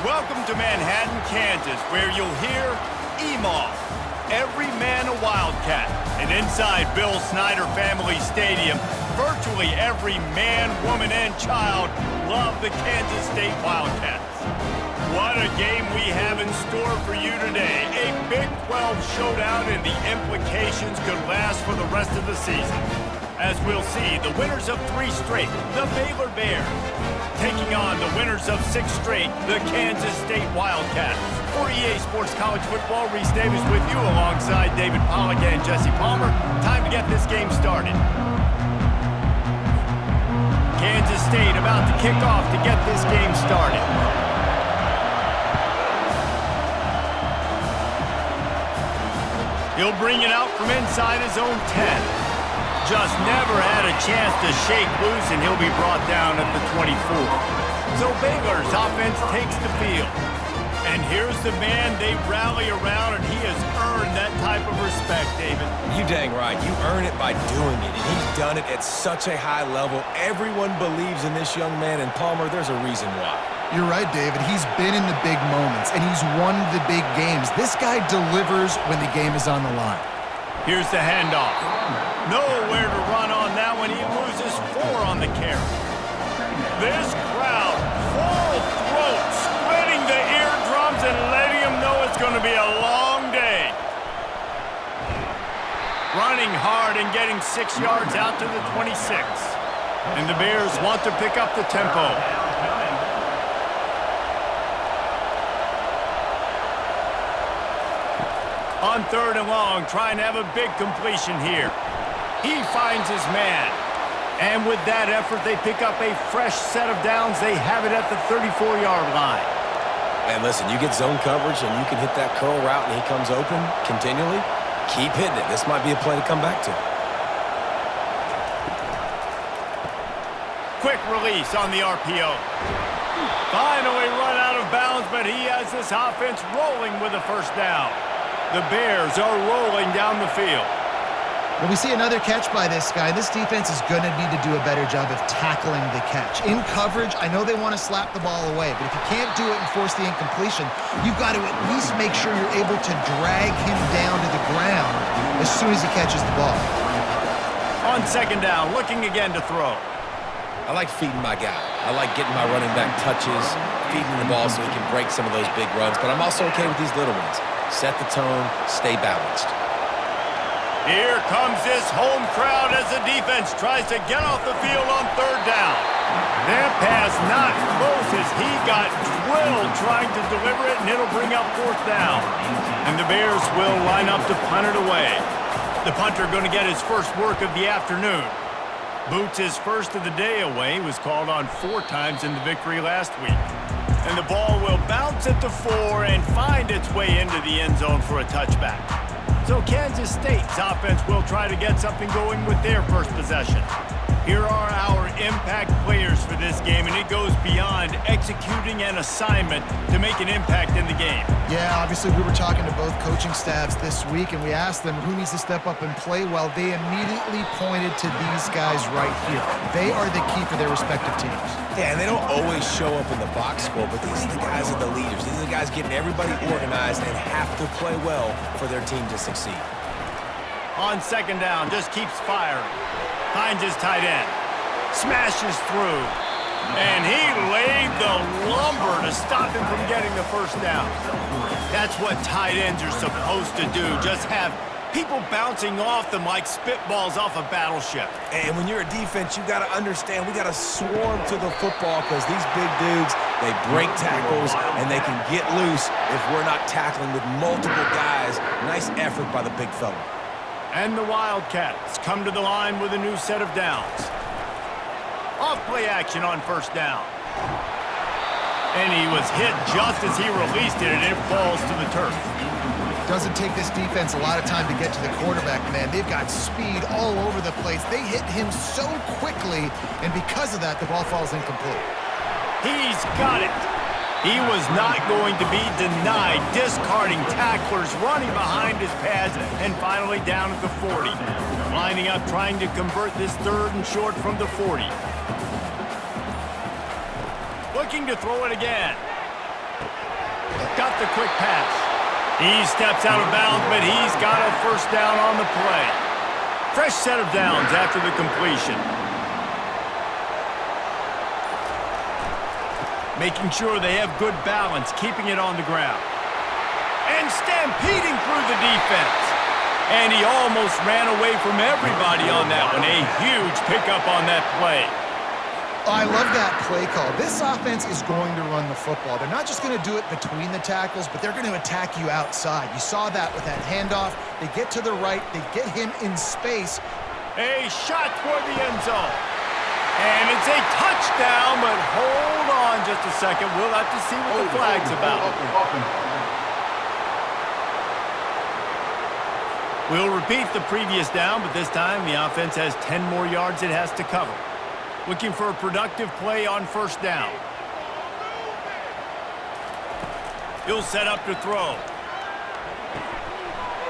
Welcome to Manhattan, Kansas, where you'll hear EMAW, every man a Wildcat. And inside Bill Snyder Family Stadium, virtually every man, woman, and child love the Kansas State Wildcats. What a game we have in store for you today. A Big 12 showdown, and the implications could last for the rest of the season. As we'll see, the winners of 3 straight, the Baylor Bears, taking on the winners of 6 straight, the Kansas State Wildcats. For EA Sports College Football, Reese Davis with you alongside David Pollack and Jesse Palmer. Time to get this game started. Kansas State about to kick off to get this game started. He'll bring it out from inside his own 10. Just never had a chance to shake loose, and he'll be brought down at the 24. So Baylor's offense takes the field. And here's the man they rally around, and he has earned that type of respect, David. You dang right. You earn it by doing it, and he's done it at such a high level. Everyone believes in this young man, and Palmer, there's a reason why. You're right, David. He's been in the big moments, and he's won the big games. This guy delivers when the game is on the line. Here's the handoff. Nowhere to run on that one. He loses 4 on the carry. This crowd, full throat, splitting the eardrums and letting him know it's going to be a long day. Running hard and getting 6 yards out to the 26. And the Bears want to pick up the tempo. On 3rd and long, trying to have a big completion here. He finds his man. And with that effort, they pick up a fresh set of downs. They have it at the 34-yard line. And listen, you get zone coverage and you can hit that curl route and he comes open continually. Keep hitting it. This might be a play to come back to. Quick release on the RPO. Finally run out of bounds, but he has this offense rolling with a first down. The Bears are rolling down the field. Well, we see another catch by this guy. This defense is going to need to do a better job of tackling the catch. In coverage, I know they want to slap the ball away, but if you can't do it and force the incompletion, you've got to at least make sure you're able to drag him down to the ground as soon as he catches the ball. On 2nd down, looking again to throw. I like feeding my guy. I like getting my running back touches, feeding the ball so he can break some of those big runs, but I'm also okay with these little ones. Set the tone, stay balanced. Here comes this home crowd as the defense tries to get off the field on 3rd down. That pass not close as he got drilled trying to deliver it, and it'll bring up 4th down. And the Bears will line up to punt it away. The punter going to get his first work of the afternoon. Boots his first of the day away. He was called on 4 times in the victory last week. And the ball will bounce at the 4 and find its way into the end zone for a touchback. So Kansas State's offense will try to get something going with their first possession. Here are our impact players for this game, and it goes beyond executing an assignment to make an impact in the game. Yeah, obviously we were talking to both coaching staffs this week, and we asked them who needs to step up and play well. They immediately pointed to these guys right here. They are the key for their respective teams. Yeah, and they don't always show up in the box score, but these are the guys that are the leaders. These are the guys getting everybody organized and have to play well for their team to succeed. On 2nd down, just keeps firing. Finds his tight end. Smashes through. And he laid the lumber to stop him from getting the first down. That's what tight ends are supposed to do. Just have people bouncing off them like spitballs off a battleship. And when you're a defense, you got to understand we got to swarm to the football because these big dudes, they break tackles and they can get loose if we're not tackling with multiple guys. Nice effort by the big fella. And the Wildcats come to the line with a new set of downs. Off play action on 1st down. And he was hit just as he released it, and it falls to the turf. Doesn't take this defense a lot of time to get to the quarterback, man. They've got speed all over the place. They hit him so quickly, and because of that, the ball falls incomplete. He's got it. He was not going to be denied, discarding tacklers, running behind his pads, and finally down at the 40. Lining up, trying to convert this 3rd and short from the 40. Looking to throw it again. Got the quick pass. He steps out of bounds, but he's got a first down on the play. Fresh set of downs after the completion. Making sure they have good balance, keeping it on the ground. And stampeding through the defense. And he almost ran away from everybody on that one. A huge pickup on that play. I love that play call. This offense is going to run the football. They're not just going to do it between the tackles, but they're going to attack you outside. You saw that with that handoff. They get to the right. They get him in space. A shot toward the end zone. And it's a touchdown, but hold on just a second. We'll have to see what the flag's about. We'll repeat the previous down, but this time the offense has 10 more yards it has to cover. Looking for a productive play on first down. He'll set up to throw.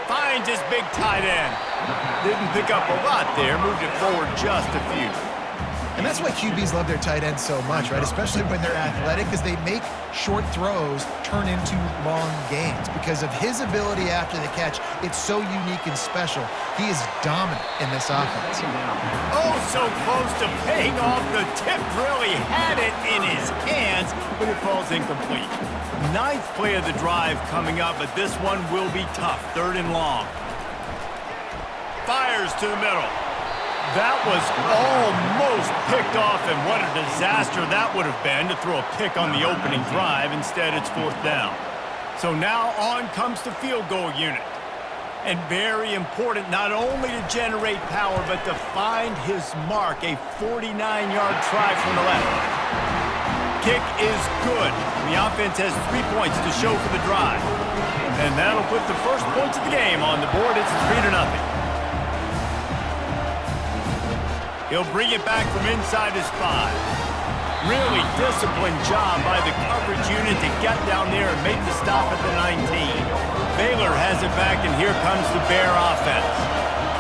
Finds his big tight end. Didn't pick up a lot there, moved it forward just a few. And that's why QBs love their tight ends so much, right? Especially when they're athletic, because they make short throws turn into long gains. Because of his ability after the catch, it's so unique and special. He is dominant in this offense. Oh, so close to paying off. The tip really had it in his hands, but it falls incomplete. Ninth play of the drive coming up, but this one will be tough. Third and long. Fires to the middle. That was almost picked off, and what a disaster that would have been to throw a pick on the opening drive. Instead, it's fourth down. So now on comes the field goal unit. And very important not only to generate power, but to find his mark, a 49-yard try from the left. Kick is good. The offense has 3 points to show for the drive. And that'll put the first points of the game on the board. It's 3-0. He'll bring it back from inside his 5. Really disciplined job by the coverage unit to get down there and make the stop at the 19. Baylor has it back, and here comes the Bear offense.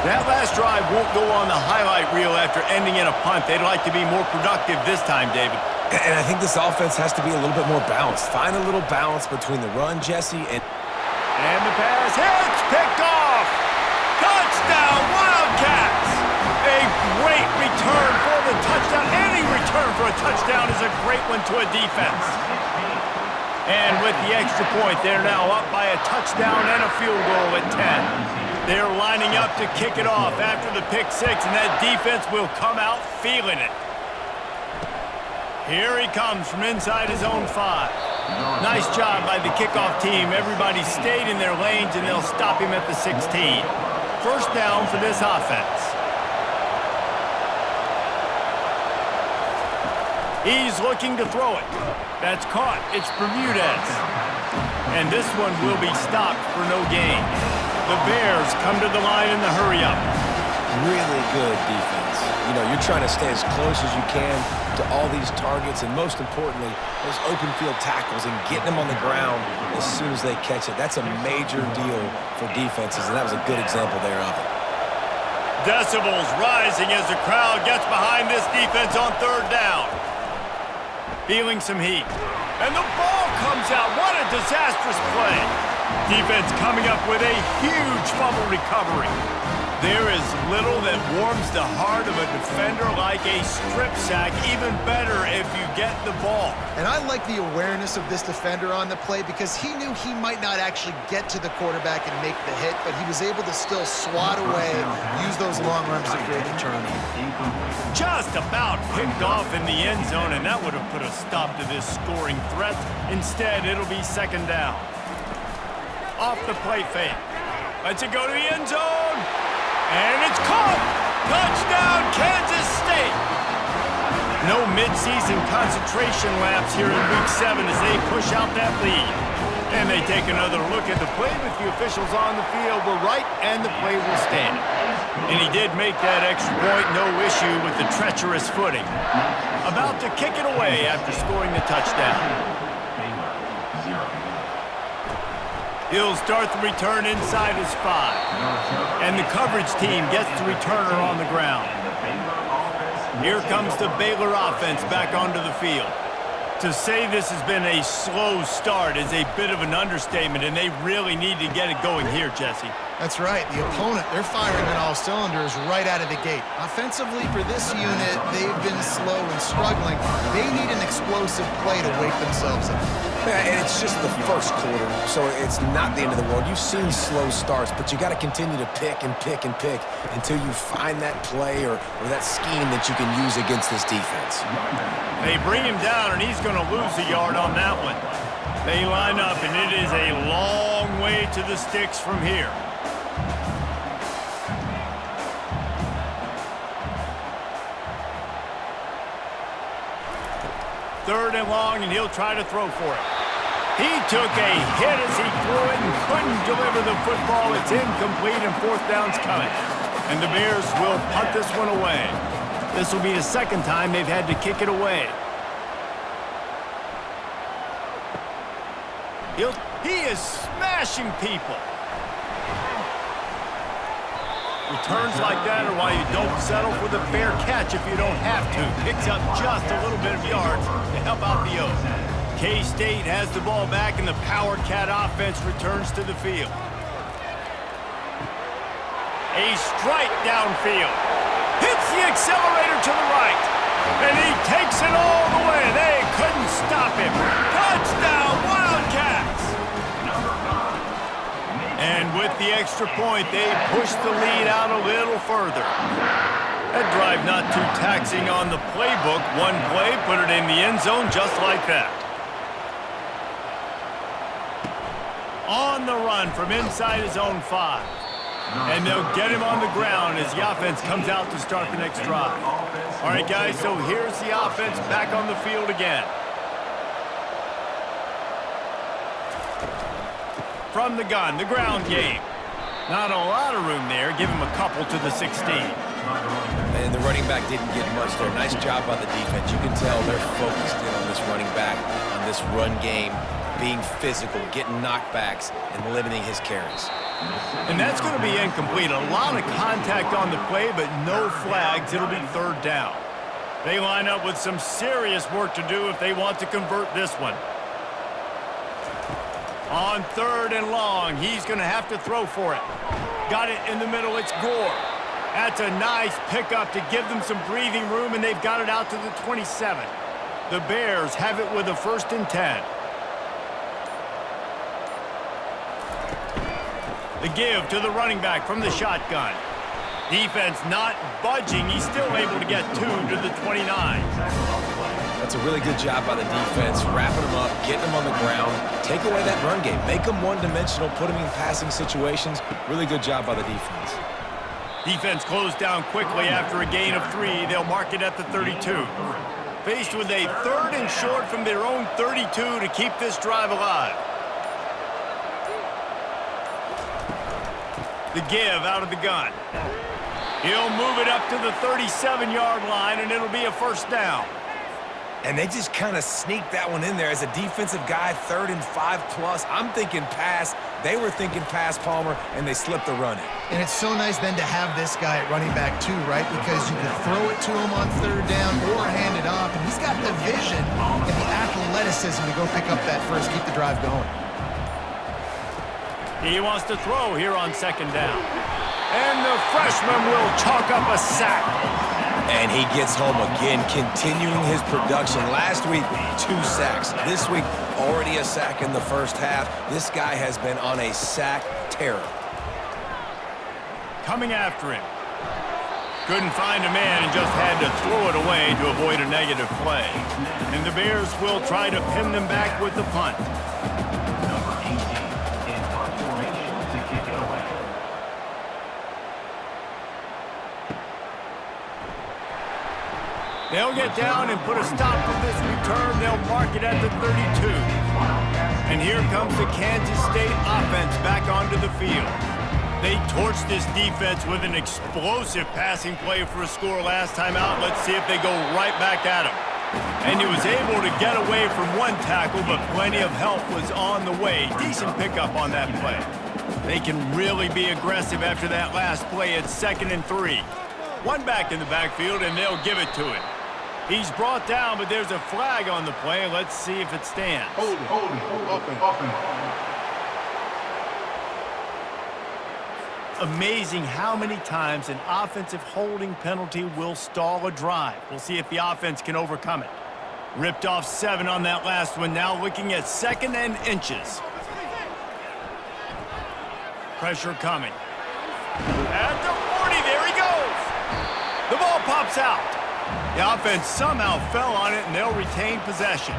That last drive won't go on the highlight reel after ending in a punt. They'd like to be more productive this time, David. And I think this offense has to be a little bit more balanced. Find a little balance between the run, Jesse, and the pass hits, picked off. Touchdown, Wildcats! A great return for the touchdown. Any return for a touchdown is a great one to a defense. And with the extra point, they're now up by a touchdown and a field goal at 10. They're lining up to kick it off after the pick six, and that defense will come out feeling it. Here he comes from inside his own 5. Nice job by the kickoff team. Everybody stayed in their lanes, and they'll stop him at the 16. First down for this offense. He's looking to throw it. That's caught. It's Bermudez. And this one will be stopped for no gain. The Bears come to the line in the hurry-up. really good defense. You know, you're trying to stay as close as you can to all these targets, and most importantly, those open field tackles and getting them on the ground as soon as they catch it. That's a major deal for defenses, and that was a good example there of it. Decibels rising as the crowd gets behind this defense on third down. Feeling some heat. And the ball comes out. What a disastrous play. Defense coming up with a huge fumble recovery. There is little that warms the heart of a defender like a strip sack. Even better if you get the ball. And I like the awareness of this defender on the play because he knew he might not actually get to the quarterback and make the hit, but he was able to still swat away, use those long arms to create the turnover. Just about picked off in the end zone, and that would have put a stop to this scoring threat. Instead, it'll be second down. Off the play fake. Lets it go to the end zone. And it's caught! Touchdown, Kansas State! No midseason concentration laps here in Week 7 as they push out that lead. And they take another look at the play, but the officials on the field were right, and the play will stand. And he did make that extra point, no issue with the treacherous footing. About to kick it away after scoring the touchdown. He'll start the return inside his 5. And the coverage team gets the returner on the ground. Here comes the Baylor offense back onto the field. To say this has been a slow start is a bit of an understatement, and they really need to get it going here, Jesse. That's right. The opponent, they're firing on all cylinders right out of the gate. Offensively, for this unit, they've been slow and struggling. They need an explosive play to wake themselves up. Yeah, and it's just the first quarter, so it's not the end of the world. You've seen slow starts, but you got to continue to pick and pick and pick until you find that play or that scheme that you can use against this defense. They bring him down, and he's going to lose a yard on that one. They line up, and it is a long way to the sticks from here. Third and long, and he'll try to throw for it. He took a hit as he threw it and couldn't deliver the football. It's incomplete, and fourth down's coming. And the Bears will punt this one away. This will be the second time they've had to kick it away. He is smashing people. Returns like that are why you don't settle for the fair catch if you don't have to. Picks up just a little bit of yards to help out the O's. K-State has the ball back, and the Power Cat offense returns to the field. A strike downfield. Hits the accelerator to the right. And he takes it all the way. They couldn't stop him. Touchdown, Wildcats! And with the extra point, they push the lead out a little further. That drive not too taxing on the playbook. One play, put it in the end zone just like that. On the run from inside his own 5. And they'll get him on the ground as the offense comes out to start the next drive. All right, guys, so here's the offense back on the field again. From the gun, the ground game. Not a lot of room there. Give him a couple to the 16. And the running back didn't get much there. Nice job by the defense. You can tell they're focused in on this running back, on this run game, being physical, getting knockbacks, and limiting his carries. And that's going to be incomplete. A lot of contact on the play, but no flags. It'll be third down. They line up with some serious work to do if they want to convert this one. On third and long, he's going to have to throw for it. Got it in the middle. It's Gore. That's a nice pickup to give them some breathing room, and they've got it out to the 27. The Bears have it with a 1st and 10. The give to the running back from the shotgun. Defense not budging. He's still able to get 2 to the 29. That's a really good job by the defense, wrapping them up, getting them on the ground, take away that run game, make them one-dimensional, put them in passing situations. Really good job by the defense. Defense closed down quickly after a gain of 3. They'll mark it at the 32. Faced with a 3rd and short from their own 32 to keep this drive alive. The give out of the gun. He'll move it up to the 37-yard line, and it'll be a 1st down. And they just kind of sneaked that one in there as a defensive guy, 3rd and 5+. I'm thinking pass. They were thinking pass, Palmer, and they slipped the run in. And it's so nice then to have this guy at running back too, right? Because you can throw it to him on 3rd down or hand it off, and he's got the vision and the athleticism to go pick up that first, keep the drive going. He wants to throw here on 2nd down. And the freshman will chalk up a sack. And he gets home again, continuing his production. Last week, 2 sacks. This week, already a sack in the first half. This guy has been on a sack terror. Coming after him. Couldn't find a man and just had to throw it away to avoid a negative play. And the Bears will try to pin them back with the punt. They'll get down and put a stop to this return. They'll mark it at the 32. And here comes the Kansas State offense back onto the field. They torched this defense with an explosive passing play for a score last time out. Let's see if they go right back at him. And he was able to get away from one tackle, but plenty of help was on the way. Decent pickup on that play. They can really be aggressive after that last play. It's 2nd and 3. One back in the backfield, and they'll give it to him. He's brought down, but there's a flag on the play. Let's see if it stands. Hold it. Amazing how many times an offensive holding penalty will stall a drive. We'll see if the offense can overcome it. Ripped off 7 on that last one. Now looking at 2nd and inches. Pressure coming. At the 40, there he goes. The ball pops out. The offense somehow fell on it, and they'll retain possession.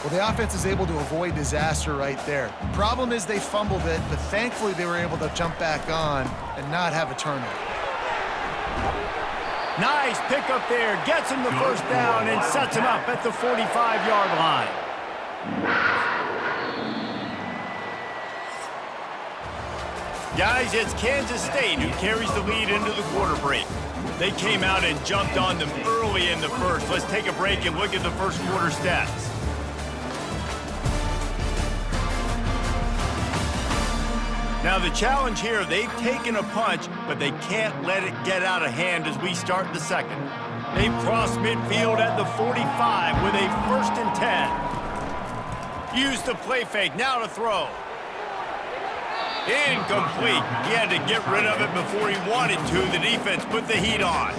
Well, the offense is able to avoid disaster right there. Problem is they fumbled it, but thankfully they were able to jump back on and not have a turnover. Nice pick up there. Gets him the first down and sets him up at the 45-yard line. Guys, it's Kansas State who carries the lead into the quarter break. They came out and jumped on them early in the first. Let's take a break and look at the first quarter stats. Now the challenge here, they've taken a punch, but they can't let it get out of hand as we start the second. They've crossed midfield at the 45 with a 1st and 10. Use the play fake, now to throw. Incomplete. He had to get rid of it before he wanted to. The defense put the heat on.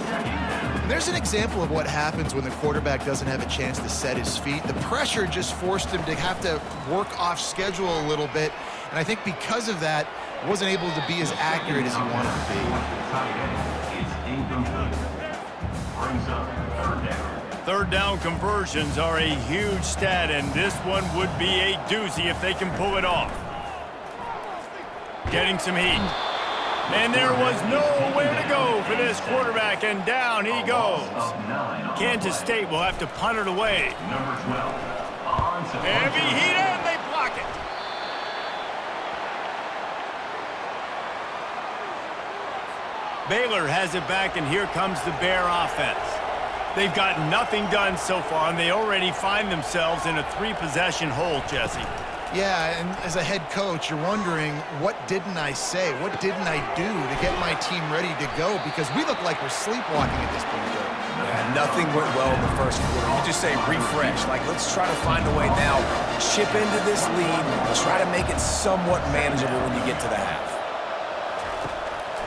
There's an example of what happens when the quarterback doesn't have a chance to set his feet. The pressure just forced him to have to work off schedule a little bit. And I think because of that, wasn't able to be as accurate as he wanted to be. Third down conversions are a huge stat, and this one would be a doozy if they can pull it off. Getting some heat. And there was nowhere to go for this quarterback, and down he goes. Kansas State will have to punt it away. Heavy heat, and they block it. Baylor has it back, and here comes the Bear offense. They've gotten nothing done so far, and they already find themselves in a 3-possession hole, Jesse. Yeah, and as a head coach, you're wondering, what didn't I say? What didn't I do to get my team ready to go? Because we look like we're sleepwalking at this point, Joe. Yeah, nothing went well in the first quarter. You just say refresh. Like, let's try to find a way now, chip into this lead, try to make it somewhat manageable when you get to the half.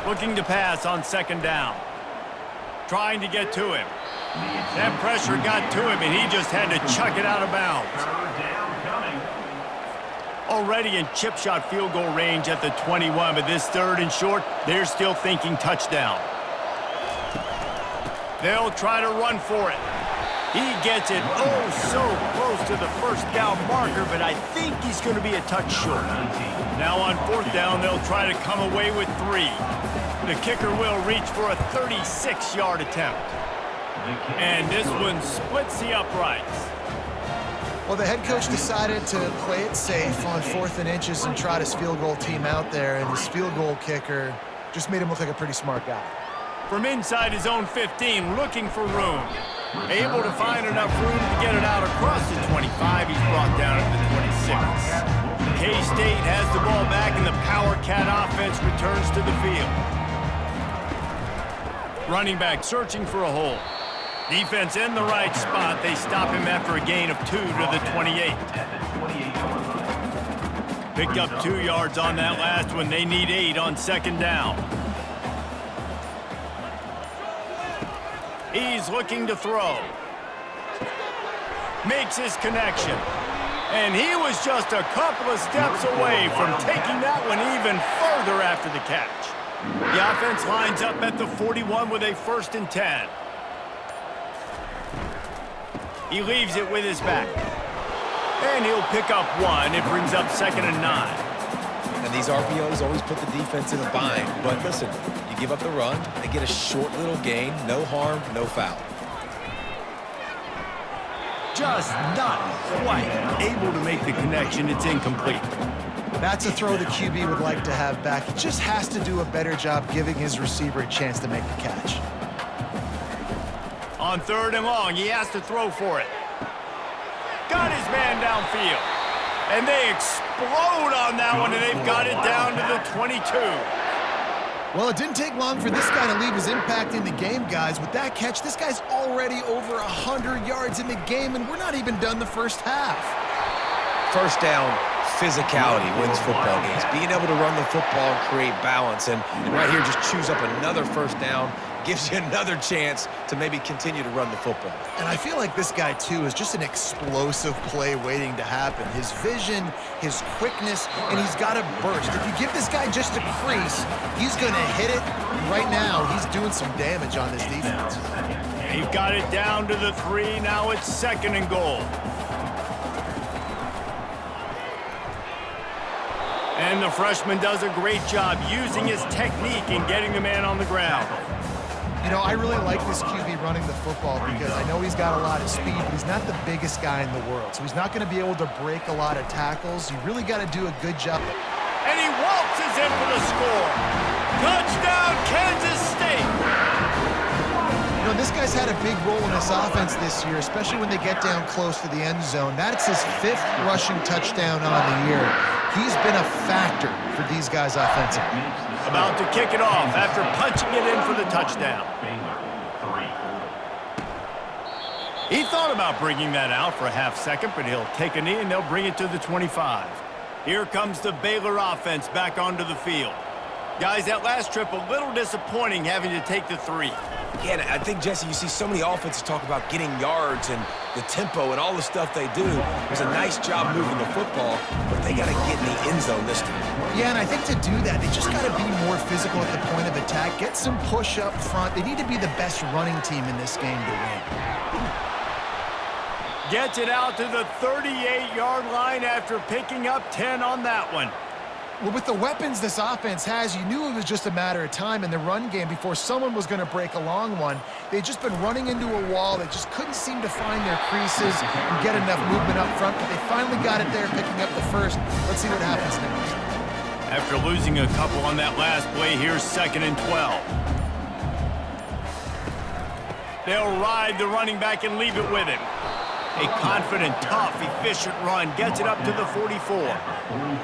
Looking to pass on 2nd down. Trying to get to him. That pressure got to him, and he just had to chuck it out of bounds. Already in chip shot field goal range at the 21, but this 3rd and short, they're still thinking touchdown. They'll try to run for it. He gets it so close to the 1st down marker, but I think he's going to be a touch short. Now on 4th down, they'll try to come away with 3. The kicker will reach for a 36-yard attempt. And this one splits the uprights. Well, the head coach decided to play it safe on 4th and inches and trot his field goal team out there, and his field goal kicker just made him look like a pretty smart guy. From inside his own 15, looking for room. Able to find enough room to get it out across the 25. He's brought down at the 26. K-State has the ball back, and the Power Cat offense returns to the field. Running back searching for a hole. Defense in the right spot. They stop him after a gain of 2 to the 28. Picked up 2 yards on that last one. They need 8 on 2nd down. He's looking to throw. Makes his connection. And he was just a couple of steps away from taking that one even further after the catch. The offense lines up at the 41 with a 1st and 10. He leaves it with his back. And he'll pick up 1. It brings up 2nd and 9. And these RPOs always put the defense in a bind. But listen, you give up the run, they get a short little gain, no harm, no foul. Just not quite able to make the connection. It's incomplete. That's a throw the QB would like to have back. He just has to do a better job giving his receiver a chance to make the catch. On 3rd and long, he has to throw for it. Got his man downfield. And they explode on that one, and they've got it down to the 22. Well, it didn't take long for this guy to leave his impact in the game, guys. With that catch, this guy's already over 100 yards in the game, and we're not even done the first half. First down, physicality wins football games. Being able to run the football and create balance. And right here, just choose up another first down, gives you another chance to maybe continue to run the football. And I feel like this guy, too, is just an explosive play waiting to happen. His vision, his quickness, and he's got a burst. If you give this guy just a crease, he's going to hit it. Right now, he's doing some damage on this defense. He got it down to the 3. Now it's 2nd and goal. And the freshman does a great job using his technique and getting the man on the ground. You know, I really like this QB running the football because I know he's got a lot of speed, but he's not the biggest guy in the world. So he's not going to be able to break a lot of tackles. You really got to do a good job. And he waltzes in for the score. Touchdown, Kansas State. You know, this guy's had a big role in this offense this year, especially when they get down close to the end zone. That's his 5th rushing touchdown on the year. He's been a factor for these guys offensively. About to kick it off after punching it in for the touchdown. He thought about bringing that out for a half second, but he'll take a knee and they'll bring it to the 25. Here comes the Baylor offense back onto the field. Guys, that last trip a little disappointing having to take the 3. Yeah, and I think, Jesse, you see so many offenses talk about getting yards and the tempo and all the stuff they do. It was a nice job moving the football, but they got to get in the end zone this time. Yeah, and I think to do that, they just got to be more physical at the point of attack, get some push up front. They need to be the best running team in this game to win. Gets it out to the 38-yard line after picking up 10 on that one. Well, with the weapons this offense has, you knew it was just a matter of time in the run game before someone was going to break a long one. They'd just been running into a wall. They just couldn't seem to find their creases and get enough movement up front, but they finally got it there, picking up the first. Let's see what happens next. After losing a couple on that last play, here's 2nd and 12. They'll ride the running back and leave it with him. A confident, tough, efficient run gets it up to the 44.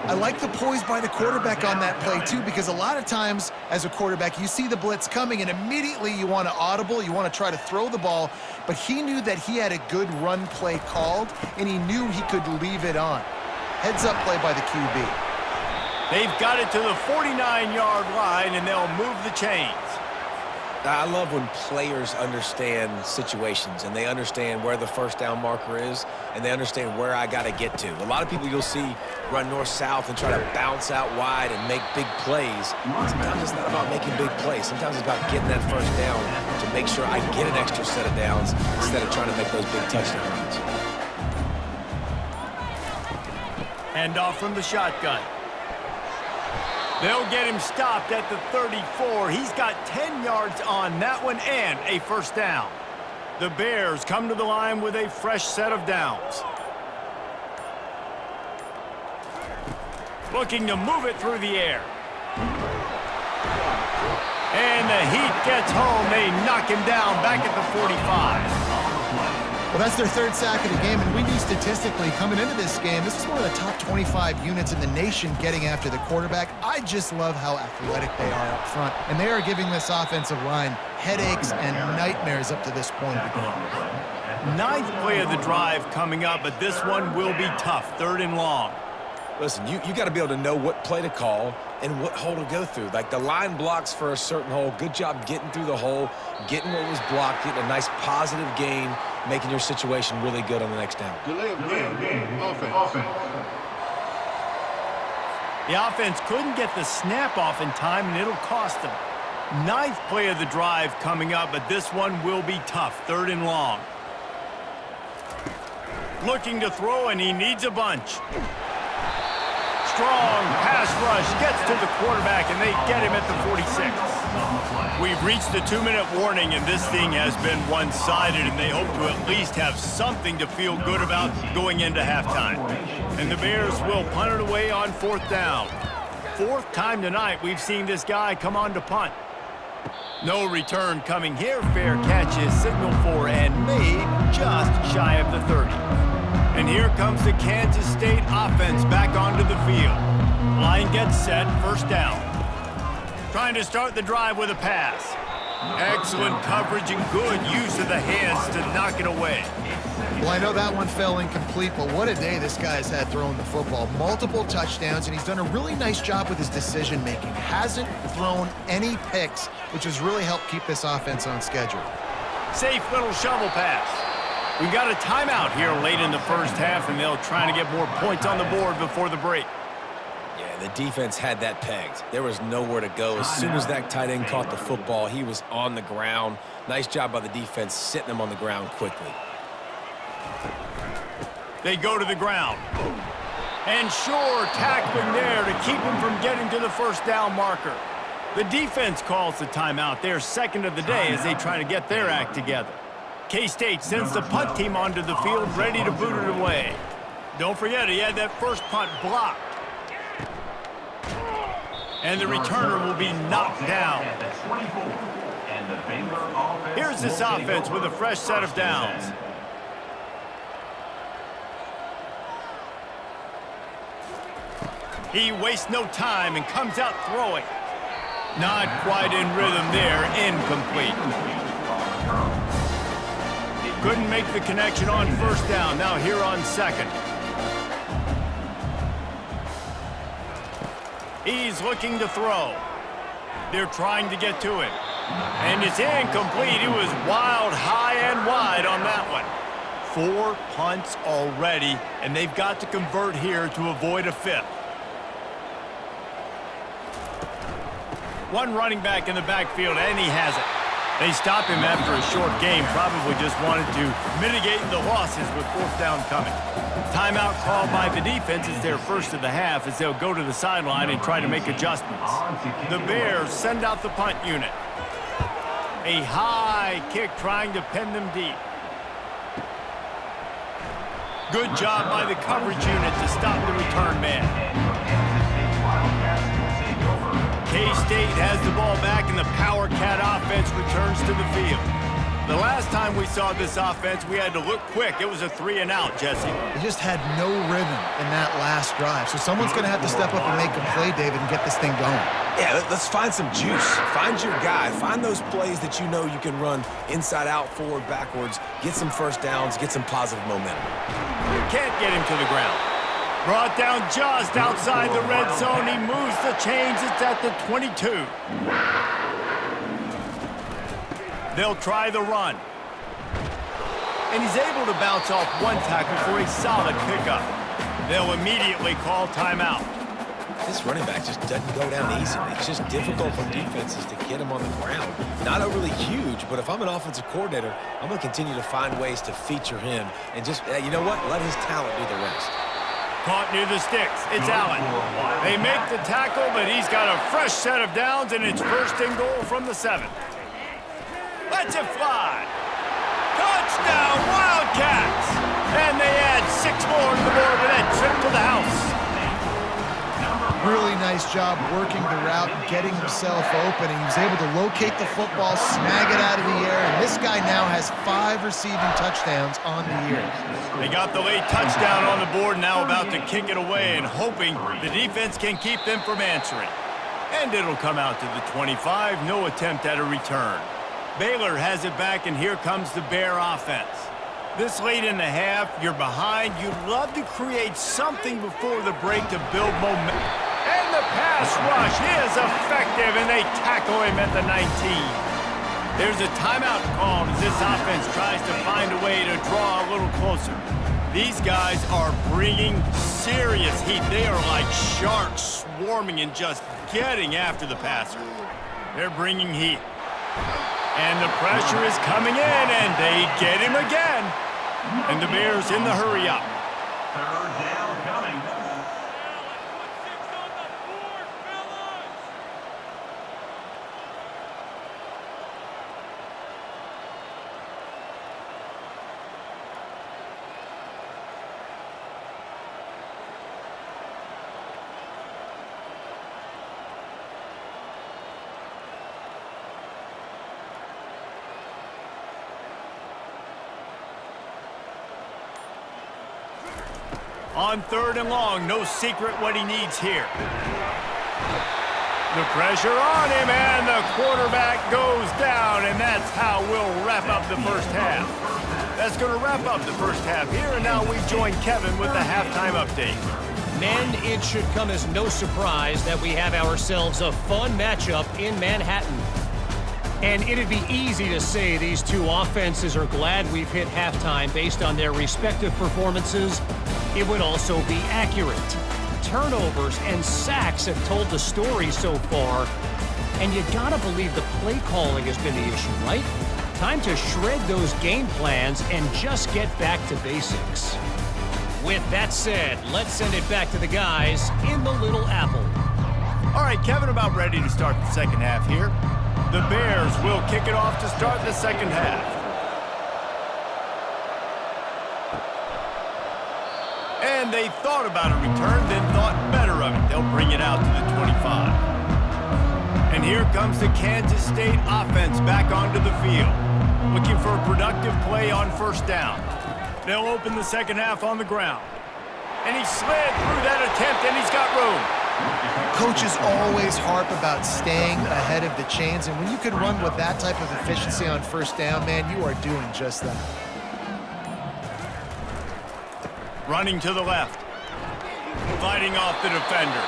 I like the poise by the quarterback on that play, too, because a lot of times as a quarterback, you see the blitz coming, and immediately you want to audible, you want to try to throw the ball, but he knew that he had a good run play called, and he knew he could leave it on. Heads-up play by the QB. They've got it to the 49-yard line, and they'll move the chains. I love when players understand situations and they understand where the first down marker is and they understand where I got to get to. A lot of people you'll see run north-south and try to bounce out wide and make big plays. Sometimes it's not about making big plays. Sometimes it's about getting that first down to make sure I get an extra set of downs instead of trying to make those big touchdown runs. Hand off from the shotgun. They'll get him stopped at the 34. He's got 10 yards on that one and a first down. The Bears come to the line with a fresh set of downs. Looking to move it through the air. And the heat gets home. They knock him down back at the 45. Well, that's their 3rd sack of the game, and we knew statistically coming into this game, this is one of the top 25 units in the nation getting after the quarterback. I just love how athletic they are up front, and they are giving this offensive line headaches and nightmares up to this point of the game. 9th play of the drive coming up, but this one will be tough, 3rd and long. Listen, you got to be able to know what play to call and what hole to go through. Like the line blocks for a certain hole. Good job getting through the hole, getting what was blocked, getting a nice positive gain, making your situation really good on the next down. Delay of game. Offense. The offense couldn't get the snap off in time, and it'll cost them. 9th play of the drive coming up, but this one will be tough, 3rd and long. Looking to throw, and he needs a bunch. Strong pass rush gets to the quarterback, and they get him at the 46. We've reached the 2-minute warning, and this thing has been one-sided, and they hope to at least have something to feel good about going into halftime. And the Bears will punt it away on 4th down. 4th time tonight we've seen this guy come on to punt. No return coming here. Fair catch is signaled for and made just shy of the 30. And here comes the Kansas State offense back onto the field. Line gets set, first down. Trying to start the drive with a pass. Excellent coverage and good use of the hands to knock it away. Well, I know that one fell incomplete, but what a day this guy's had throwing the football. Multiple touchdowns, and he's done a really nice job with his decision-making. Hasn't thrown any picks, which has really helped keep this offense on schedule. Safe little shovel pass. We got a timeout here late in the first half, and they'll try to get more points on the board before the break. Yeah, the defense had that pegged. There was nowhere to go. As soon as that tight end caught the football, he was on the ground. Nice job by the defense sitting him on the ground quickly. They go to the ground. And sure, tackling there to keep him from getting to the first down marker. The defense calls the timeout, their second of the day, as they try to get their act together. K-State sends the punt team onto the field, ready to boot it away. Don't forget, he had that first punt blocked. And the returner will be knocked down. Here's this offense with a fresh set of downs. He wastes no time and comes out throwing. Not quite in rhythm there, incomplete. Couldn't make the connection on first down, now here on second. He's looking to throw. They're trying to get to him. And it's incomplete. He was wild, high and wide on that one. 4 punts already, and they've got to convert here to avoid a fifth. One running back in the backfield, and he has it. They stop him after a short game, probably just wanted to mitigate the losses with fourth down coming. Timeout called by the defense is their first of the half as they'll go to the sideline and try to make adjustments. The Bears send out the punt unit. A high kick trying to pin them deep. Good job by the coverage unit to stop the return man. K-State has the ball back, and the Power Cat offense returns to the field. The last time we saw this offense, we had to look quick. It was a 3-and-out, Jesse. They just had no rhythm in that last drive. So someone's going to have to step up and make a play, David, and get this thing going. Yeah, let's find some juice. Find your guy. Find those plays that you know you can run inside out, forward, backwards. Get some first downs. Get some positive momentum. Can't get him to the ground. Brought down just outside the red zone. He moves the chains. It's at the 22. They'll try the run. And he's able to bounce off one tackle for a solid pickup. They'll immediately call timeout. This running back just doesn't go down easily. It's just difficult for defenses to get him on the ground. Not overly huge, but if I'm an offensive coordinator, I'm going to continue to find ways to feature him and just, you know what, let his talent do the rest. Caught near the sticks. It's Allen. They make the tackle, but he's got a fresh set of downs, and it's first and goal from the 7. Let's it fly. Touchdown, Wildcats! And they add 6 more to the board with that trip to the house. Really nice job working the route and getting himself open. And he was able to locate the football, snag it out of the air, and this guy now has 5 receiving touchdowns on the year. They got the late touchdown on the board, now about to kick it away and hoping the defense can keep them from answering. And it'll come out to the 25, no attempt at a return. Baylor has it back, and here comes the Bear offense. This late in the half, you're behind. You'd love to create something before the break to build momentum. And the pass rush is effective, and they tackle him at the 19. There's a timeout called as this offense tries to find a way to draw a little closer. These guys are bringing serious heat. They are like sharks swarming and just getting after the passer. They're bringing heat. And the pressure is coming in, and they get him again. And the Bears in the hurry up. Third down coming. On 3rd and long, no secret what he needs here. The pressure on him, and the quarterback goes down, and that's how we'll wrap up the first half. That's going to wrap up the first half here, and now we join Kevin with the halftime update. Men, it should come as no surprise that we have ourselves a fun matchup in Manhattan. And it'd be easy to say these two offenses are glad we've hit halftime based on their respective performances. It would also be accurate. Turnovers and sacks have told the story so far. And you gotta believe the play calling has been the issue, right? Time to shred those game plans and just get back to basics. With that said, let's send it back to the guys in the Little Apple. All right, Kevin, about ready to start the second half here. The Bears will kick it off to start the second half. And they thought about a return, then thought better of it. They'll bring it out to the 25. And here comes the Kansas State offense back onto the field, looking for a productive play on first down. They'll open the second half on the ground. And he slid through that attempt, and he's got room. Coaches always harp about staying ahead of the chains, and when you can run with that type of efficiency on first down, man, you are doing just that. Running to the left. Fighting off the defender.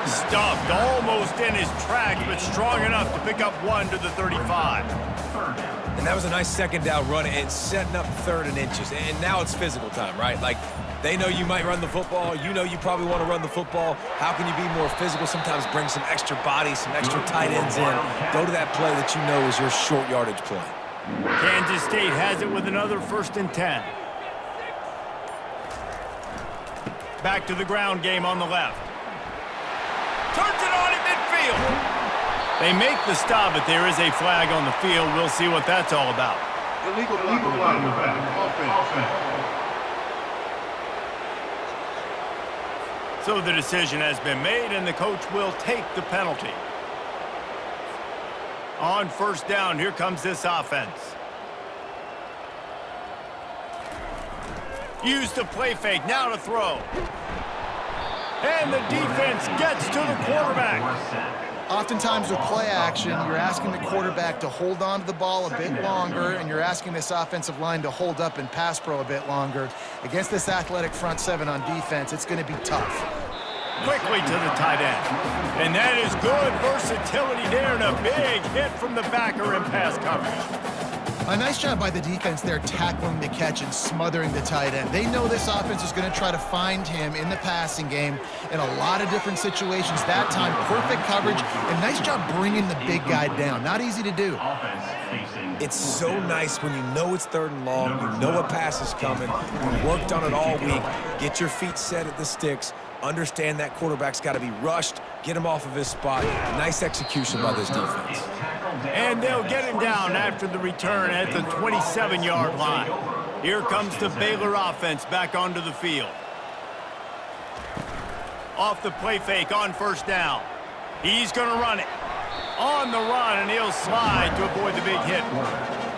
Stuffed almost in his tracks, but strong enough to pick up one to the 35. And that was a nice second down run and setting up 3rd and inches. And now it's physical time, right? Like, they know you might run the football. You know you probably want to run the football. How can you be more physical? Sometimes bring some extra bodies, some extra tight ends in. Go to that play that you know is your short yardage play. Kansas State has it with another 1st and 10. Back to the ground game on the left. Turns it on in midfield. They make the stop, but there is a flag on the field. We'll see what that's all about. Illegal flag on the back. Offense. So the decision has been made, and the coach will take the penalty. On first down, here comes this offense. Use the play fake, now to throw. And the defense gets to the quarterback. Oftentimes with play action, you're asking the quarterback to hold on to the ball a bit longer, and you're asking this offensive line to hold up and pass pro a bit longer. Against this athletic front seven on defense, it's going to be tough. Quickly to the tight end. And that is good versatility there, and a big hit from the backer in pass coverage. A nice job by the defense there tackling the catch and smothering the tight end. They know this offense is going to try to find him in the passing game in a lot of different situations. That time, perfect coverage, and nice job bringing the big guy down. Not easy to do. It's so nice when you know it's 3rd and long, you know a pass is coming, you worked on it all week, get your feet set at the sticks, understand that quarterback's got to be rushed, get him off of his spot. Nice execution by this defense. And they'll get him down after the return at the 27-yard line. Here comes the Baylor offense back onto the field. Off the play fake on first down. He's going to run it. On the run, and he'll slide to avoid the big hit.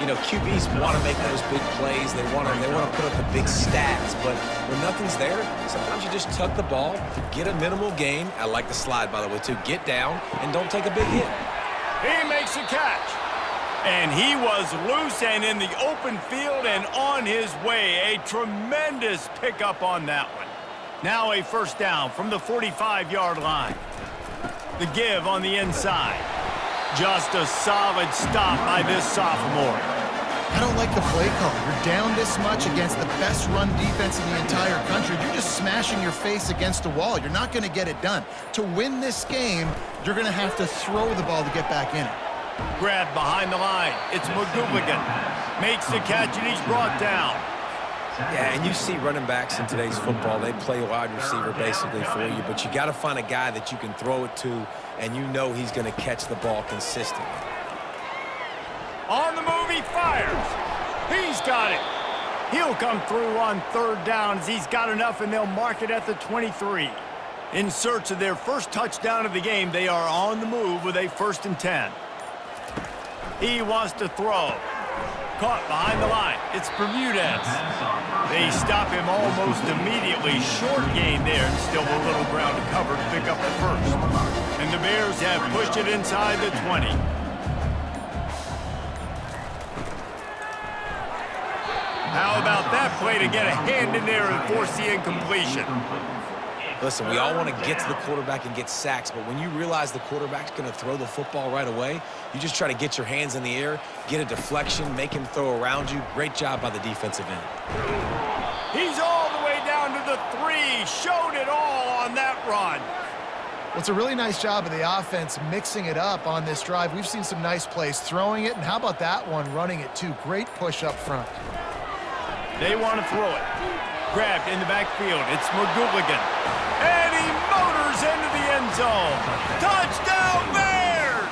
You know, QBs want to make those big plays. They want to put up the big stats. But when nothing's there, sometimes you just tuck the ball, get a minimal gain. I like the slide, by the way, too. Get down and don't take a big hit. He makes a catch. And he was loose and in the open field and on his way. A tremendous pickup on that one. Now a first down from the 45-yard line. The give on the inside. Just a solid stop by this sophomore. I don't like the play call. You're down this much against the best run defense in the entire country. You're just smashing your face against a wall. You're not going to get it done. To win this game, you're going to have to throw the ball to get back in it. Grabbed behind the line. It's McGooligan. Makes the catch, and he's brought down. Yeah, and you see running backs in today's football, they play wide receiver basically for you, but you got to find a guy that you can throw it to, and you know he's going to catch the ball consistently. On the move, he fires. He's got it. He'll come through on 3rd down as he's got enough, and they'll mark it at the 23. In search of their first touchdown of the game, they are on the move with a 1st and 10. He wants to throw. Caught behind the line. It's Bermudez. They stop him almost immediately. Short gain there, and still a little ground to cover to pick up the first. And the Bears have pushed it inside the 20. How about that play to get a hand in there and force the incompletion? Listen, we all want to get to the quarterback and get sacks, but when you realize the quarterback's going to throw the football right away, you just try to get your hands in the air, get a deflection, make him throw around you. Great job by the defensive end. He's all the way down to the 3. Showed it all on that run. Well, it's a really nice job of the offense mixing it up on this drive. We've seen some nice plays throwing it, and how about that one running it too? Great push up front. They want to throw it. Grabbed in the backfield. It's McGooligan. And he motors into the end zone. Touchdown, Bears!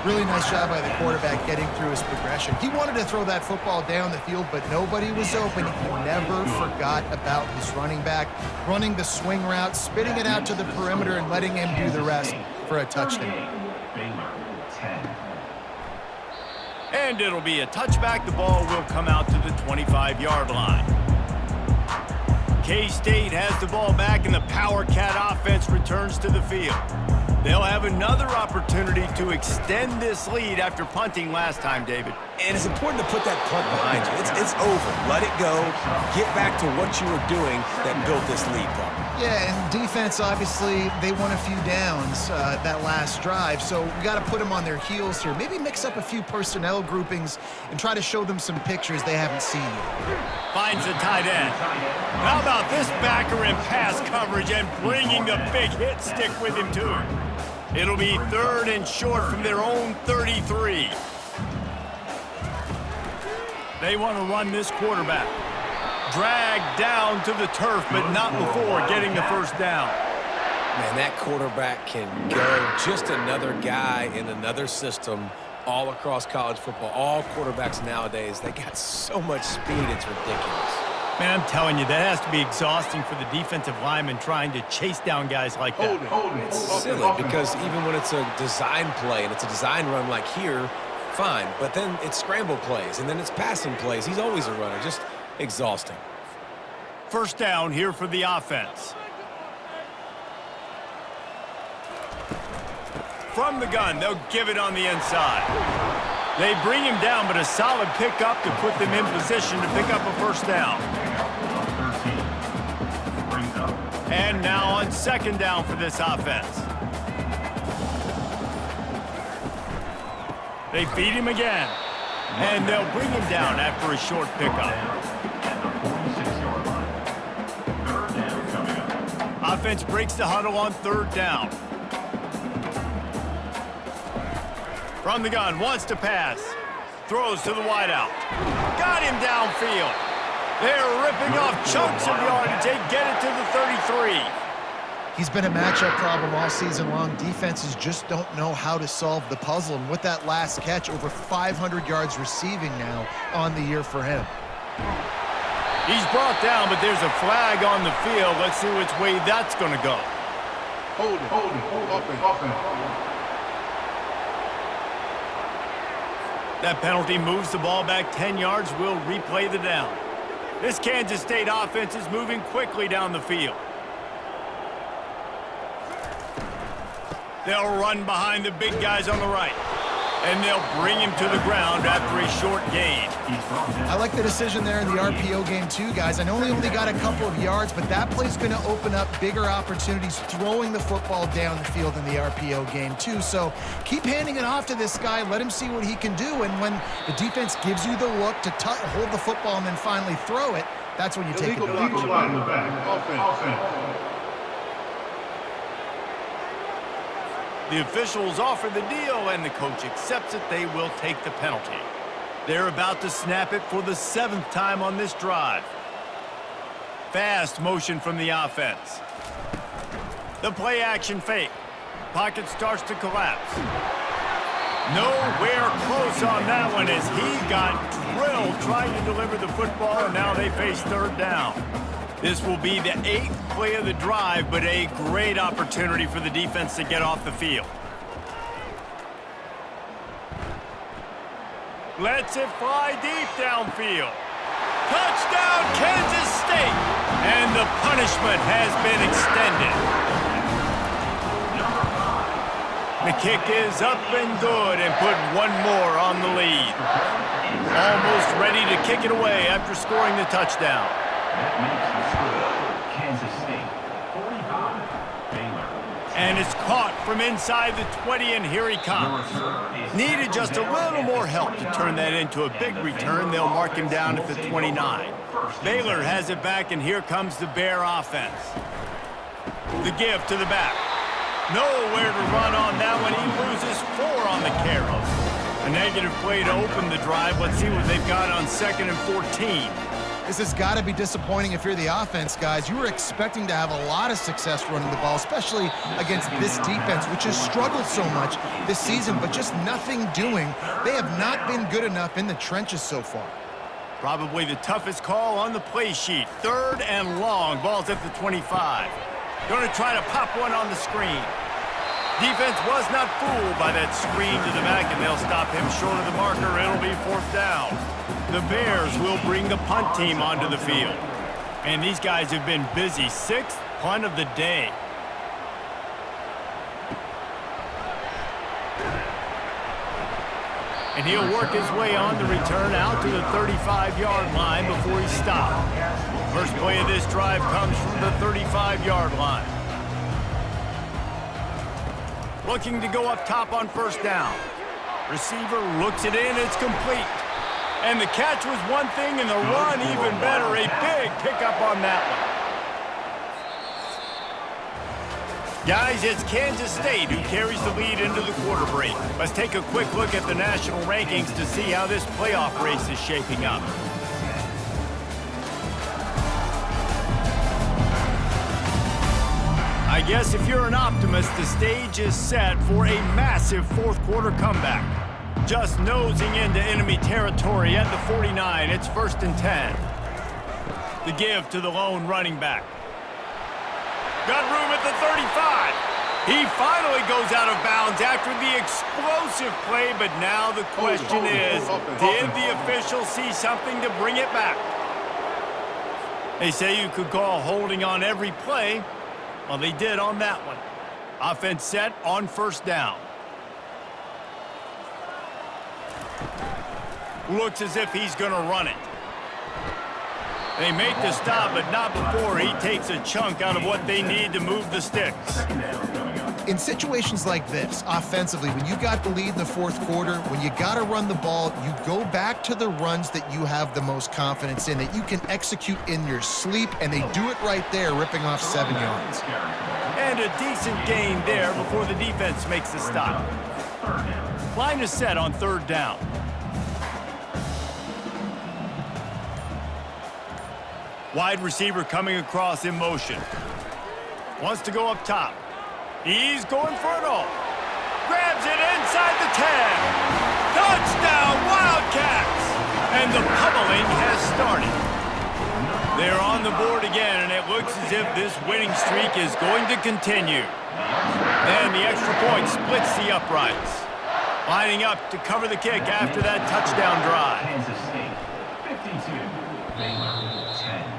Really nice job by the quarterback getting through his progression. He wanted to throw that football down the field, but nobody was open. He never forgot about his running back, running the swing route, spitting it out to the perimeter, and letting him do the rest for a touchdown. Baylor, 10. And it'll be a touchback. The ball will come out to the 25-yard line. K-State has the ball back, and the Power Cat offense returns to the field. They'll have another opportunity to extend this lead after punting last time, David. And it's important to put that punt behind you. It's over. Let it go. Get back to what you were doing that built this lead, Parker. Yeah, and defense, obviously, they won a few downs that last drive, so we got to put them on their heels here. Maybe mix up a few personnel groupings and try to show them some pictures they haven't seen yet. Finds the tight end. How about this backer in pass coverage and bringing the big hit stick with him, too? It'll be 3rd and short from their own 33. They want to run this quarterback. Dragged down to the turf, but not before getting the first down. Man, that quarterback can go. Just another guy in another system all across college football. All quarterbacks nowadays, they got so much speed, it's ridiculous. Man, I'm telling you, that has to be exhausting for the defensive lineman trying to chase down guys like that. It's silly because even when it's a design play and it's a design run like here, fine. But then it's scramble plays and then it's passing plays. He's always a runner. Just exhausting. First down here for the offense. From the gun, they'll give it on the inside. They bring him down, but a solid pickup to put them in position to pick up a first down. And now on second down for this offense. They feed him again. And they'll bring him down after a short pickup. Offense breaks the huddle on 3rd down. From the gun, wants to pass. Throws to the wideout. Got him downfield. They're ripping off chunks of yardage. They get it to the 33. He's been a matchup problem all season long. Defenses just don't know how to solve the puzzle. And with that last catch, over 500 yards receiving now on the year for him. He's brought down, but there's a flag on the field. Let's see which way that's going to go. Hold it. Offense. That penalty moves the ball back 10 yards. We'll replay the down. This Kansas State offense is moving quickly down the field. They'll run behind the big guys on the right. And they'll bring him to the ground after a short gain. I like the decision there in the RPO game too, guys. I know he only got a couple of yards, but that play's going to open up bigger opportunities throwing the football down the field in the RPO game too. So keep handing it off to this guy. Let him see what he can do. And when the defense gives you the look to hold the football and then finally throw it, that's when you take advantage. Offense. The officials offer the deal, and the coach accepts it. They will take the penalty. They're about to snap it for the 7th time on this drive. Fast motion from the offense. The play action fake. Pocket starts to collapse. Nowhere close on that one as he got drilled trying to deliver the football, and now they face 3rd down. This will be the 8th play of the drive, but a great opportunity for the defense to get off the field. Lets it fly deep downfield. Touchdown, Kansas State! And the punishment has been extended. The kick is up and good and put one more on the lead. Almost ready to kick it away after scoring the touchdown. That makes the score Kansas State 45, Baylor. And it's caught from inside the 20, and here he comes. Needed just a little more help to turn that into a big return. They'll mark him down at the 29. Baylor has it back, and here comes the Bear offense. The give to the back. Nowhere to run on that one. He loses 4 on the carry. A negative play to open the drive. Let's see what they've got on 2nd and 14. This has got to be disappointing if you're the offense, guys. You were expecting to have a lot of success running the ball, especially against this defense, which has struggled so much this season, but just nothing doing. They have not been good enough in the trenches so far. Probably the toughest call on the play sheet. 3rd and long. Ball's at the 25. Going to try to pop one on the screen. Defense was not fooled by that screen to the back, and they'll stop him short of the marker. It'll be 4th down. The Bears will bring the punt team onto the field. And these guys have been busy. 6th punt of the day. And he'll work his way on the return out to the 35-yard line before he's stopped. First play of this drive comes from the 35-yard line. Looking to go up top on 1st down. Receiver looks it in, it's complete. And the catch was one thing, and the run even better. A big pickup on that one. Guys, it's Kansas State who carries the lead into the quarter break. Let's take a quick look at the national rankings to see how this playoff race is shaping up. I guess if you're an optimist, the stage is set for a massive 4th quarter comeback. Just nosing into enemy territory at the 49. It's 1st and 10. The give to the lone running back. Got room at the 35. He finally goes out of bounds after the explosive play, but now the question is, did the official see something to bring it back? They say you could call holding on every play. Well, they did on that one. Offense set on 1st down. Looks as if he's going to run it. They make the stop, but not before he takes a chunk out of what they need to move the sticks. In situations like this, offensively, when you got the lead in the 4th quarter, when you got to run the ball, you go back to the runs that you have the most confidence in, that you can execute in your sleep, and they do it right there, ripping off 7 yards. And a decent gain there before the defense makes the stop. Line is set on 3rd down. Wide receiver coming across in motion. Wants to go up top. He's going for it all. Grabs it inside the 10. Touchdown, Wildcats! And the pummeling has started. They're on the board again, and it looks as if this winning streak is going to continue. Then the extra point splits the uprights. Lining up to cover the kick after that touchdown drive. Kansas State 52, Baylor 10.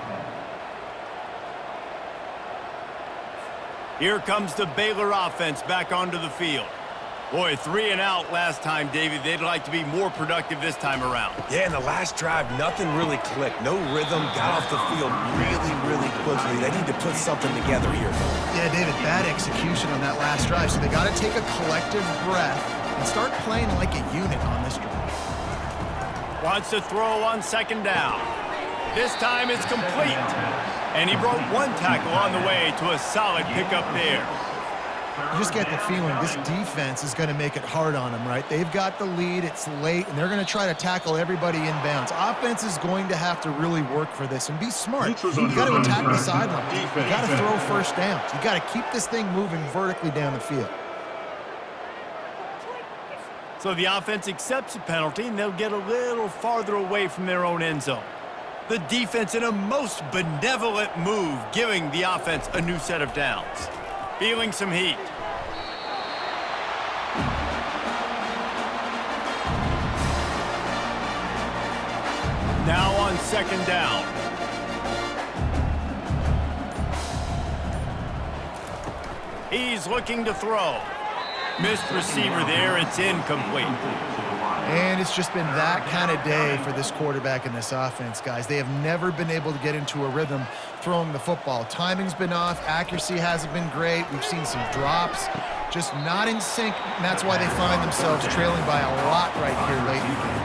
Here comes the Baylor offense back onto the field. Boy, 3 and out last time, David. They'd like to be more productive this time around. Yeah, in the last drive, nothing really clicked. No rhythm, got off the field really quickly. They need to put something together here. Yeah, David, bad execution on that last drive, so they got to take a collective breath and start playing like a unit on this drive. Wants to throw on 2nd down. This time it's complete. And he broke 1 tackle on the way to a solid pickup there. You just get the feeling this defense is going to make it hard on them, right? They've got the lead, it's late, and they're going to try to tackle everybody inbounds. Offense is going to have to really work for this and be smart. You got to attack the sidelines. You got to throw 1st downs. You got to keep this thing moving vertically down the field. So the offense accepts the penalty, and they'll get a little farther away from their own end zone. The defense in a most benevolent move, giving the offense a new set of downs. Feeling some heat. Now on second down. He's looking to throw. Missed receiver there. It's incomplete. And it's just been that kind of day for this quarterback and this offense, guys. They have never been able to get into a rhythm throwing the football. Timing's been off. Accuracy hasn't been great. We've seen some drops. Just not in sync, and that's why they find themselves trailing by a lot right here late in the game.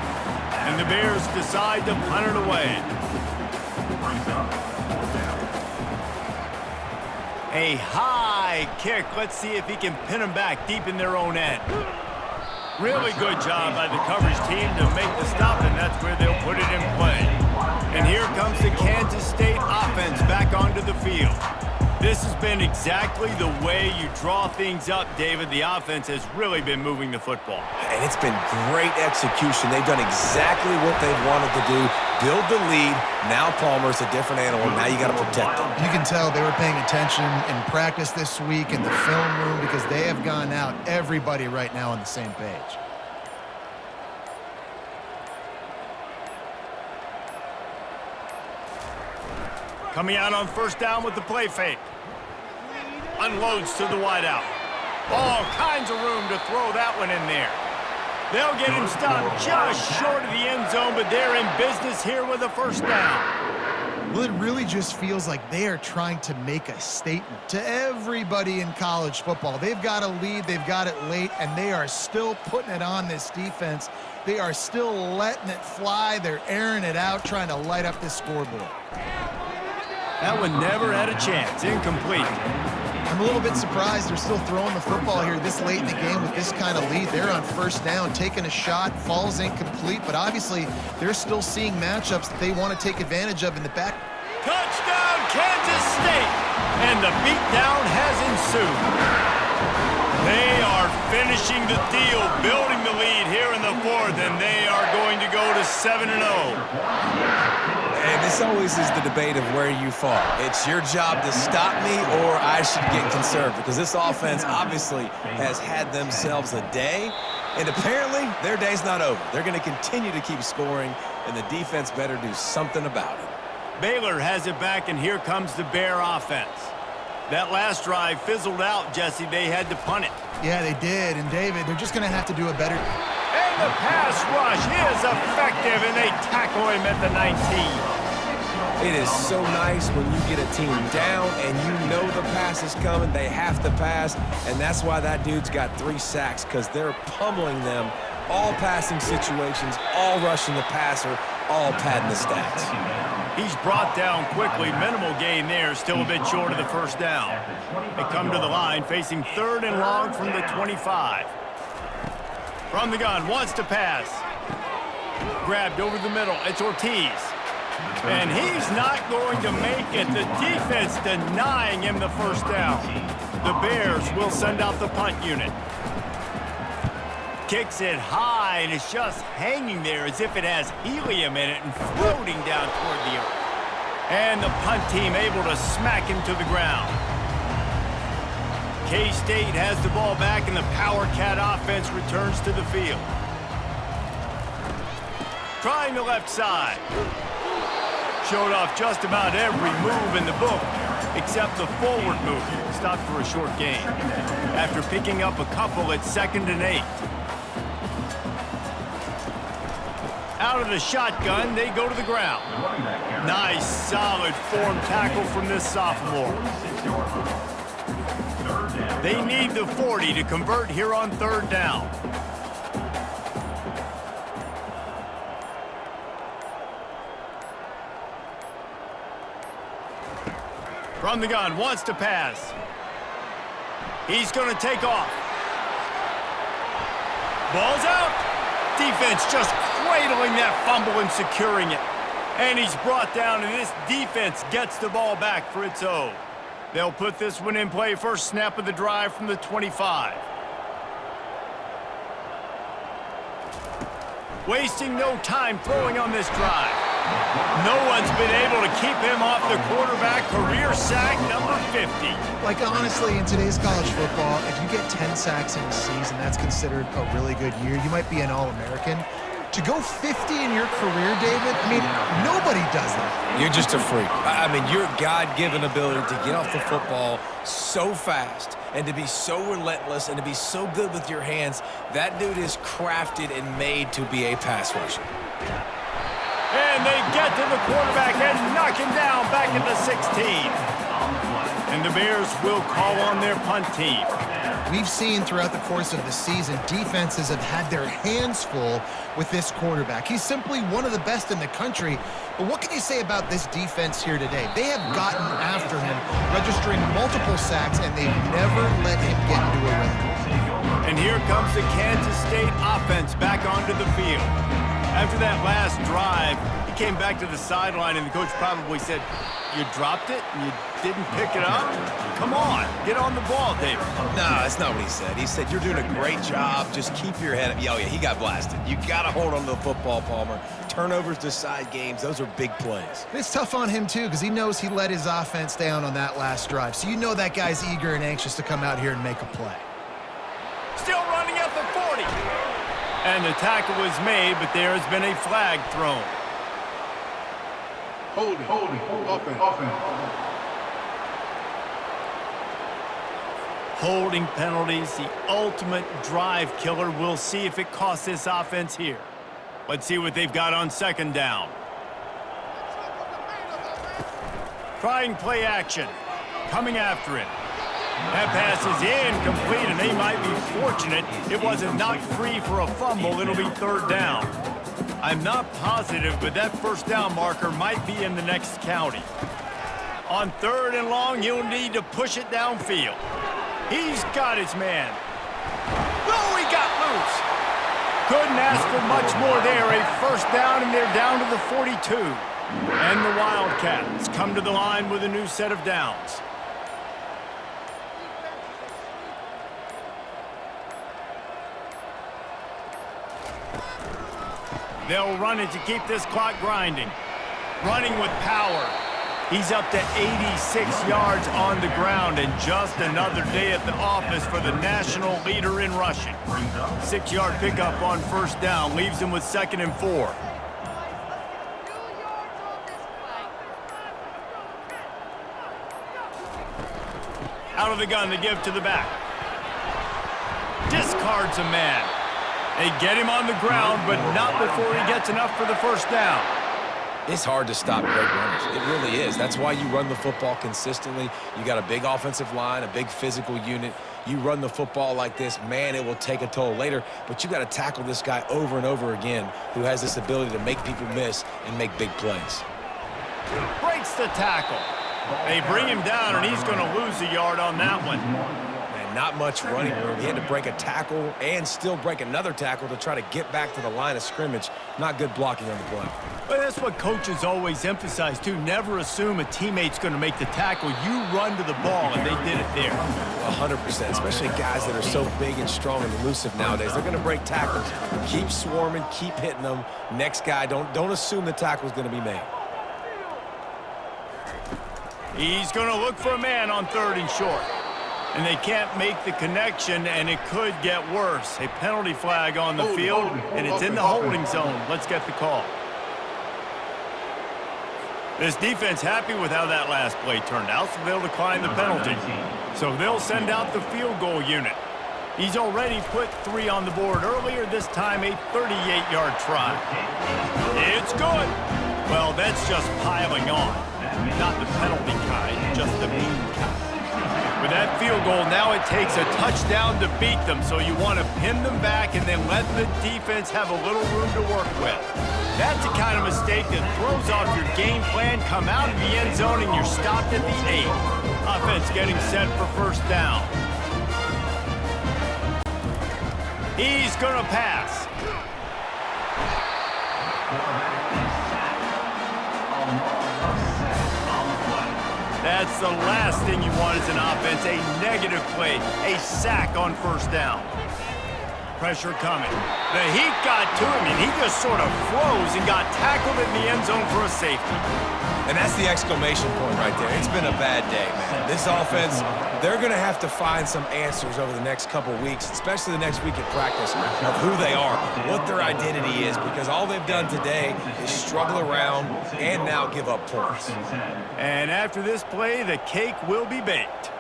And the Bears decide to punt it away. A high kick. Let's see if he can pin them back deep in their own end. Really good job by the coverage team to make the stop, and that's where they'll put it in play. And here comes the Kansas State offense back onto the field. This has been exactly the way you draw things up, David. The offense has really been moving the football. And it's been great execution. They've done exactly what they've wanted to do. Build the lead. Now Palmer's a different animal. Now you got to protect him. You can tell they were paying attention in practice this week in the film room because they have gone out, everybody right now on the same page. Coming out on first down with the play fake. Unloads to the wideout. All kinds of room to throw that one in there. They'll get him stopped just short of the end zone, but they're in business here with a first down. Well, it really just feels like they are trying to make a statement to everybody in college football. They've got a lead, they've got it late, and they are still putting it on this defense. They are still letting it fly. They're airing it out, trying to light up this scoreboard. That one never had a chance. Incomplete. I'm a little bit surprised they're still throwing the football here this late in the game with this kind of lead. They're on first down, taking a shot, falls incomplete, but obviously they're still seeing matchups that they want to take advantage of in the back. Touchdown, Kansas State! And the beatdown has ensued. They are finishing the deal, building the lead here in the fourth, and they are going to go to 7-0. And this always is the debate of where you fall. It's your job to stop me or I should get conservative because this offense obviously has had themselves a day, and apparently their day's not over. They're going to continue to keep scoring, and the defense better do something about it. Baylor has it back, and here comes the Bear offense. That last drive fizzled out, Jesse. They had to punt it. Yeah, they did, and David, they're just going to have to do a better... And the pass rush is effective, and they tackle him at the 19. It is so nice when you get a team down and you know the pass is coming. They have to pass, and that's why that dude's got 3 sacks, because they're pummeling them. All passing situations, all rushing the passer, all padding the stats. He's brought down quickly. Minimal gain there, still a bit short of the first down. They come to the line, facing 3rd and long from the 25. From the gun, wants to pass. Grabbed over the middle, it's Ortiz. And he's not going to make it. The defense denying him the first down. The Bears will send out the punt unit. Kicks it high, and it's just hanging there as if it has helium in it and floating down toward the earth. And the punt team able to smack him to the ground. K-State has the ball back, and the Power Cat offense returns to the field. Trying the left side. Showed off just about every move in the book, except the forward move. Stopped for a short gain. After picking up a couple, it's 2nd and 8. Out of the shotgun, they go to the ground. Nice, solid form tackle from this sophomore. They need the 40 to convert here on 3rd down. From the gun, wants to pass. He's going to take off. Ball's out. Defense just cradling that fumble and securing it. And he's brought down, and this defense gets the ball back for its own. They'll put this one in play. First snap of the drive from the 25. Wasting no time throwing on this drive. No one's been able to keep him off the quarterback. Career sack number 50. Like, honestly, in today's college football, if you get 10 sacks in a season, that's considered a really good year. You might be an All-American. To go 50 in your career, David, I mean, nobody does that. You're just a freak. I mean, your God-given ability to get off the football so fast and to be so relentless and to be so good with your hands, that dude is crafted and made to be a pass rusher. And they get to the quarterback and knock him down back at the 16. And the Bears will call on their punt team. We've seen throughout the course of the season, defenses have had their hands full with this quarterback. He's simply one of the best in the country. But what can you say about this defense here today? They have gotten after him, registering multiple sacks, and they've never let him get into a rhythm. And here comes the Kansas State offense back onto the field. After that last drive, he came back to the sideline, and the coach probably said, "You dropped it and you didn't pick it up? Come on, get on the ball, David." No, that's not what he said. He said, "You're doing a great job. Just keep your head up." Oh, yeah, he got blasted. You got to hold on to the football, Palmer. Turnovers decide games. Those are big plays. It's tough on him, too, because he knows he let his offense down on that last drive. So you know that guy's eager and anxious to come out here and make a play. Still running at the 40. And the tackle was made, but there has been a flag thrown. Holding penalties, the ultimate drive killer. We'll see if it costs this offense here. Let's see what they've got on second down. Trying play action. Coming after it. That pass is incomplete, and they might be fortunate it wasn't knocked free for a fumble. It'll be third down. I'm not positive, but that first down marker might be in the next county. On third and long, he'll need to push it downfield. He's got his man. Oh, he got loose. Couldn't ask for much more there. A first down, and they're down to the 42. And the Wildcats come to the line with a new set of downs. They'll run it to keep this clock grinding. Running with power. He's up to 86 yards on the ground, and just another day at the office for the national leader in rushing. 6-yard pickup on first down leaves him with 2nd and 4. Out of the gun, they give to the back. Discards a man. They get him on the ground, but not before he gets enough for the first down. It's hard to stop great runners. It really is. That's why you run the football consistently. You got a big offensive line, a big physical unit. You run the football like this, man, it will take a toll later. But you got to tackle this guy over and over again who has this ability to make people miss and make big plays. Breaks the tackle. They bring him down, and he's going to lose a yard on that one. And not much running room. He had to break a tackle and still break another tackle to try to get back to the line of scrimmage. Not good blocking on the play. But that's what coaches always emphasize, too. Never assume a teammate's going to make the tackle. You run to the ball, and they did it there. 100%, especially guys that are so big and strong and elusive nowadays. They're going to break tackles. Keep swarming, keep hitting them. Next guy, don't assume the tackle's going to be made. He's going to look for a man on 3rd and short. And they can't make the connection, and it could get worse. A penalty flag on the field, and it's in the holding zone. Let's get the call. This defense happy with how that last play turned out, so they'll decline the penalty. So they'll send out the field goal unit. He's already put 3 on the board earlier, this time a 38-yard try. It's good. Well, that's just piling on. Not the penalty kind, just the mean kind. With that field goal, now it takes a touchdown to beat them, so you want to pin them back and then let the defense have a little room to work with. That's the kind of mistake that throws off your game plan. Come out of the end zone and you're stopped at the 8. Offense getting set for first down. He's going to pass. That's the last thing you want as an offense, a negative play, a sack on first down. pressure coming. The heat got to him, and he just sort of froze and got tackled in the end zone for a safety. And that's the exclamation point right there. It's been a bad day, man. This offense, they're going to have to find some answers over the next couple weeks, especially the next week at practice, of who they are, what their identity is, because all they've done today is struggle around and now give up points. And after this play, the cake will be baked.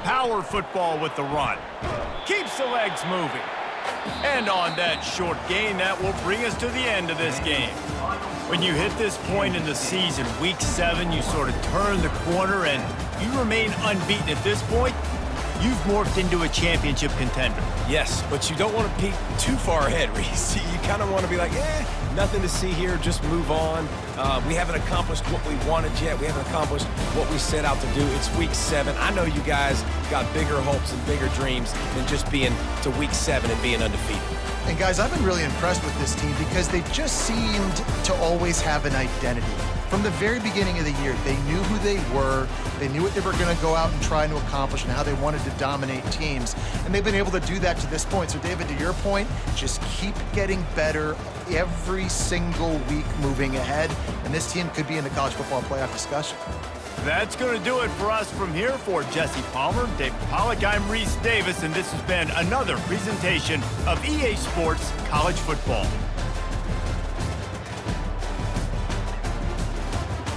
Power football with the run. Keeps the legs moving. And on that short gain, that will bring us to the end of this game. When you hit this point in the season, week 7, you sort of turn the corner and you remain unbeaten at this point. You've morphed into a championship contender. Yes, but you don't want to peek too far ahead, Reese. You kind of want to be like, nothing to see here, just move on. We haven't accomplished what we wanted yet. We haven't accomplished what we set out to do. It's week 7. I know you guys got bigger hopes and bigger dreams than just being to week 7 and being undefeated. And guys, I've been really impressed with this team because they just seemed to always have an identity. From the very beginning of the year, they knew who they were, they knew what they were going to go out and try to accomplish and how they wanted to dominate teams, and they've been able to do that to this point. So, David, to your point, just keep getting better every single week moving ahead, and this team could be in the college football playoff discussion. That's going to do it for us from here. For Jesse Palmer, David Pollack, I'm Reese Davis, and this has been another presentation of EA Sports College Football.